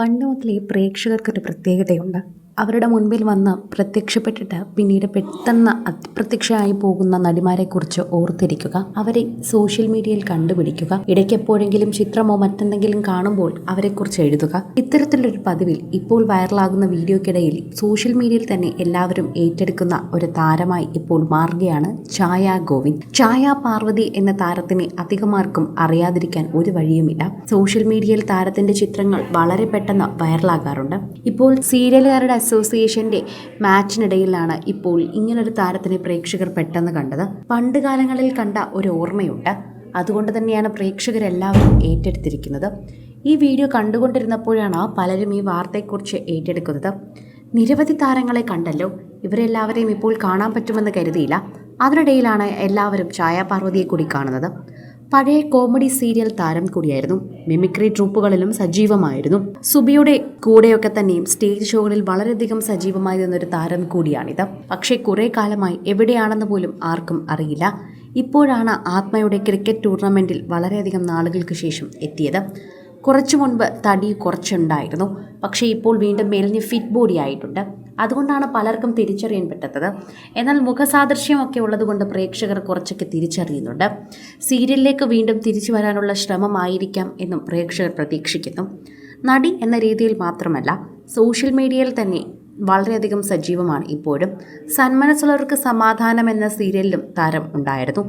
പണ്ട് മുതലേ പ്രേക്ഷകർക്കൊരു പ്രത്യേകതയുണ്ട്. അവരുടെ മുൻപിൽ വന്ന് പ്രത്യക്ഷപ്പെട്ടിട്ട് പിന്നീട് പെട്ടെന്ന് അപ്രത്യക്ഷമായി പോകുന്ന നടിമാരെക്കുറിച്ച് ഓർത്തിരിക്കുക, അവരെ സോഷ്യൽ മീഡിയയിൽ കണ്ടുപിടിക്കുക, ഇടയ്ക്കെപ്പോഴെങ്കിലും ചിത്രമോ മറ്റെന്തെങ്കിലും കാണുമ്പോൾ അവരെക്കുറിച്ച് എഴുതുക. ഇത്തരത്തിലൊരു പതിവിൽ ഇപ്പോൾ വൈറലാകുന്ന വീഡിയോയ്ക്കിടയിൽ സോഷ്യൽ മീഡിയയിൽ തന്നെ എല്ലാവരും ഏറ്റെടുക്കുന്ന ഒരു താരമായി ഇപ്പോൾ മാറുകയാണ് ഛായ ഗോവിന്ദ്. ഛായ പാർവതി എന്ന താരത്തിനെ അധികമാർക്കും അറിയാതിരിക്കാൻ ഒരു വഴിയുമില്ല. സോഷ്യൽ മീഡിയയിൽ താരത്തിന്റെ ചിത്രങ്ങൾ വളരെ പെട്ടെന്ന് വൈറലാകാറുണ്ട്. ഇപ്പോൾ സീരിയലുകാരുടെ അസോസിയേഷന്റെ മാച്ചിനിടയിലാണ് ഇപ്പോൾ ഇങ്ങനൊരു താരത്തിനെ പ്രേക്ഷകർ പെട്ടെന്ന് കണ്ടത്. പണ്ട് കാലങ്ങളിൽ കണ്ട ഒരു ഓർമ്മയുണ്ട്. അതുകൊണ്ട് തന്നെയാണ് പ്രേക്ഷകരെല്ലാവരും ഏറ്റെടുത്തിരിക്കുന്നത്. ഈ വീഡിയോ കണ്ടുകൊണ്ടിരുന്നപ്പോഴാണ് പലരും ഈ വാർത്തയെക്കുറിച്ച് ഏറ്റെടുക്കുന്നത്. നിരവധി താരങ്ങളെ കണ്ടല്ലോ, ഇവരെല്ലാവരെയും ഇപ്പോൾ കാണാൻ പറ്റുമെന്ന് കരുതിയില്ല. അതിനിടയിലാണ് എല്ലാവരും ഛായ പാർവതിയെ കൂടി കാണുന്നത്. പഴയ കോമഡി സീരിയൽ താരം കൂടിയായിരുന്നു. മിമിക്രി ട്രൂപ്പുകളിലും സജീവമായിരുന്നു. സുബിയുടെ കൂടെയൊക്കെ തന്നെയും സ്റ്റേജ് ഷോകളിൽ വളരെയധികം സജീവമായി നിന്നൊരു താരം കൂടിയാണിത്. പക്ഷേ കുറേ കാലമായി എവിടെയാണെന്ന് പോലും ആർക്കും അറിയില്ല. ഇപ്പോഴാണ് ആത്മയുടെ ക്രിക്കറ്റ് ടൂർണമെന്റിൽ വളരെയധികം നാളുകൾക്ക് ശേഷം എത്തിയത്. കുറച്ചു മുൻപ് തടി കുറച്ചുണ്ടായിരുന്നു, പക്ഷേ ഇപ്പോൾ വീണ്ടും മെലിഞ്ഞ് ഫിറ്റ് ബോഡി ആയിട്ടുണ്ട്. അതുകൊണ്ടാണ് പലർക്കും തിരിച്ചറിയാൻ പറ്റാത്തത്. എന്നാൽ മുഖസാദൃശ്യമൊക്കെ ഉള്ളതുകൊണ്ട് പ്രേക്ഷകർ കുറച്ചൊക്കെ തിരിച്ചറിയുന്നുണ്ട്. സീരിയലിലേക്ക് വീണ്ടും തിരിച്ചു വരാനുള്ള ശ്രമമായിരിക്കാം എന്നും പ്രേക്ഷകർ പ്രതീക്ഷിക്കുന്നു. നടി എന്ന രീതിയിൽ മാത്രമല്ല, സോഷ്യൽ മീഡിയയിൽ തന്നെ വളരെയധികം സജീവമാണ് ഇപ്പോഴും. സന്മനസ്സുള്ളവർക്ക് സമാധാനം എന്ന സീരിയലിലും താരം ഉണ്ടായിരുന്നു.